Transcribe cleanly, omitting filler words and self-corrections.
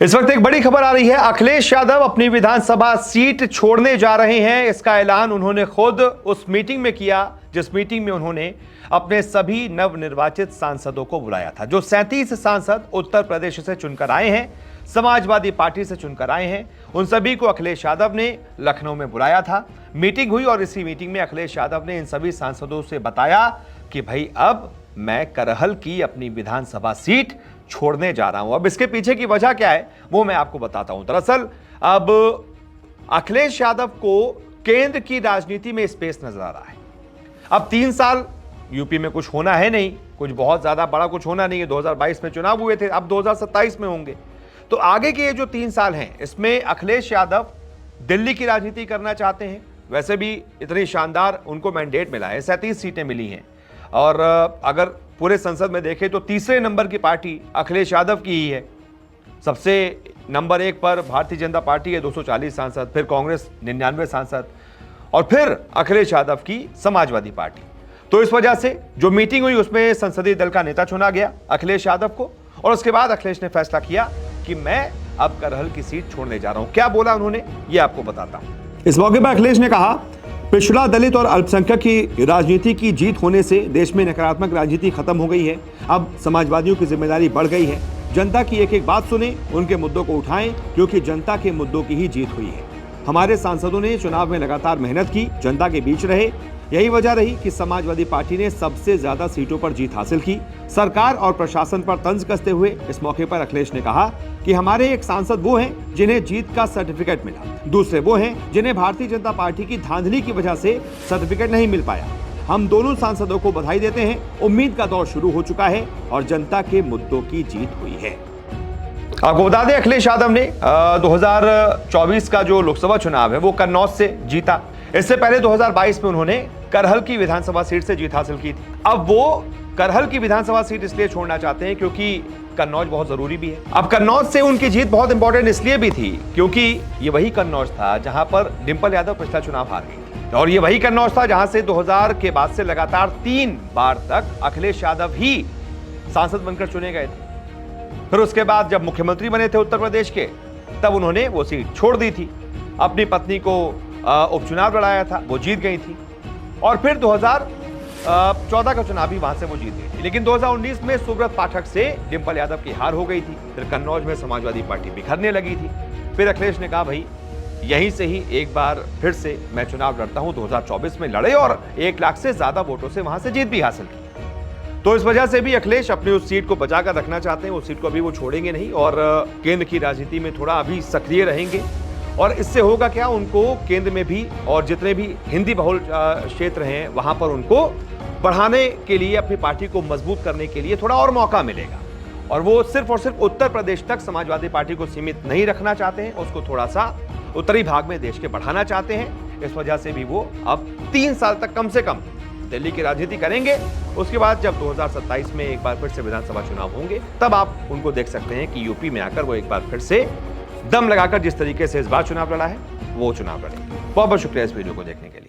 इस वक्त एक बड़ी खबर आ रही है। अखिलेश यादव अपनी विधानसभा सीट छोड़ने जा रहे हैं। इसका ऐलान उन्होंने खुद उस मीटिंग में किया जिस मीटिंग में उन्होंने अपने सभी नवनिर्वाचित सांसदों को बुलाया था। जो 37 सांसद उत्तर प्रदेश से चुनकर आए हैं, समाजवादी पार्टी से चुनकर आए हैं, उन सभी को अखिलेश यादव ने लखनऊ में बुलाया था। मीटिंग हुई और इसी मीटिंग में अखिलेश यादव ने इन सभी सांसदों से बताया कि भाई अब मैं करहल की अपनी विधानसभा सीट छोड़ने जा रहा हूं। अब इसके पीछे की वजह क्या है वो मैं आपको बताता हूं। दरअसल अब अखिलेश यादव को केंद्र की राजनीति में स्पेस नजर आ रहा है। अब 3 साल यूपी में कुछ होना है नहीं, कुछ बहुत ज्यादा बड़ा कुछ होना नहीं है। 2022 में चुनाव हुए थे, अब 2027 में होंगे। तो आगे के ये जो 3 साल हैं इसमें अखिलेश यादव दिल्ली की राजनीति करना चाहते हैं। वैसे भी इतनी शानदार उनको मैंडेट मिला है, 37 सीटें मिली हैं और अगर पूरे संसद में देखें तो तीसरे नंबर की पार्टी अखिलेश यादव की ही है। सबसे नंबर 1 पर भारतीय जनता पार्टी है, 240 सांसद, फिर कांग्रेस 99 सांसद और फिर अखिलेश यादव की समाजवादी पार्टी। तो इस वजह से जो मीटिंग हुई उसमें संसदीय दल का नेता चुना गया अखिलेश यादव को और उसके बाद अखिलेश ने फैसला किया कि मैं अब करहल की सीट छोड़ने जा रहा हूं। क्या बोला उन्होंने ये आपको बताता हूं। इस मौके पर अखिलेश ने कहा, पिछड़ा, दलित और अल्पसंख्यक की राजनीति की जीत होने से देश में नकारात्मक राजनीति खत्म हो गई है। अब समाजवादियों की जिम्मेदारी बढ़ गई है। जनता की एक एक बात सुने, उनके मुद्दों को उठाएं, क्योंकि जनता के मुद्दों की ही जीत हुई है। हमारे सांसदों ने चुनाव में लगातार मेहनत की, जनता के बीच रहे। यही वजह रही कि समाजवादी पार्टी ने सबसे ज्यादा सीटों पर जीत हासिल की। सरकार और प्रशासन पर तंज कसते हुए इस मौके पर अखिलेश ने कहा कि हमारे एक सांसद वो हैं जिन्हें जीत का सर्टिफिकेट मिला, दूसरे वो हैं जिन्हें भारतीय जनता पार्टी की धांधली की वजह से सर्टिफिकेट नहीं मिल पाया। हम दोनों सांसदों को बधाई देते हैं। उम्मीद का दौर शुरू हो चुका है और जनता के मुद्दों की जीत हुई है। आपको बता दें, अखिलेश यादव ने 2024 का जो लोकसभा चुनाव है वो कन्नौज से जीता। इससे पहले 2022 में उन्होंने करहल की विधानसभा सीट से जीत हासिल की थी। अब वो करहल की विधानसभा सीट इसलिए छोड़ना चाहते हैं क्योंकि कन्नौज बहुत जरूरी भी है। अब कन्नौज से उनकी जीत बहुत इंपॉर्टेंट इसलिए भी थी क्योंकि ये वही कन्नौज था जहां पर डिंपल यादव पिछला चुनाव हार गई थी और ये वही कन्नौज था जहां से 2000 के बाद से लगातार 3 बार तक अखिलेश यादव ही सांसद बनकर चुने गए थे। फिर उसके बाद जब मुख्यमंत्री बने थे उत्तर प्रदेश के, तब उन्होंने वो सीट छोड़ दी थी। अपनी पत्नी को उपचुनाव लड़ाया था, वो जीत गई थी और फिर 2014 का चुनाव भी वहां से वो जीत गई थी। लेकिन 2019 में सुब्रत पाठक से डिंपल यादव की हार हो गई थी। फिर कन्नौज में समाजवादी पार्टी बिखरने लगी थी। फिर अखिलेश ने कहा भाई यहीं से ही एक बार फिर से मैं चुनाव लड़ता हूं। 2024 में लड़े और 1 लाख से ज्यादा वोटों से वहां से जीत भी हासिल की। तो इस वजह से भी अखिलेश अपनी उस सीट को बचाकर रखना चाहते हैं। उस सीट को अभी वो छोड़ेंगे नहीं और केंद्र की राजनीति में थोड़ा अभी सक्रिय रहेंगे। और इससे होगा क्या, उनको केंद्र में भी और जितने भी हिंदी बहुल क्षेत्र हैं वहां पर उनको बढ़ाने के लिए, अपनी पार्टी को मजबूत करने के लिए थोड़ा और मौका मिलेगा। और वो सिर्फ और सिर्फ उत्तर प्रदेश तक समाजवादी पार्टी को सीमित नहीं रखना चाहते हैं, उसको थोड़ा सा उत्तरी भाग में देश के बढ़ाना चाहते हैं। इस वजह से भी वो अब 3 साल तक कम से कम दिल्ली की राजनीति करेंगे। उसके बाद जब 2027 में एक बार फिर से विधानसभा चुनाव होंगे तब आप उनको देख सकते हैं कि यूपी में आकर वो एक बार फिर से दम लगाकर जिस तरीके से इस बार चुनाव लड़ा है वो चुनाव लड़ेंगे। बहुत बहुत शुक्रिया इस वीडियो को देखने के लिए।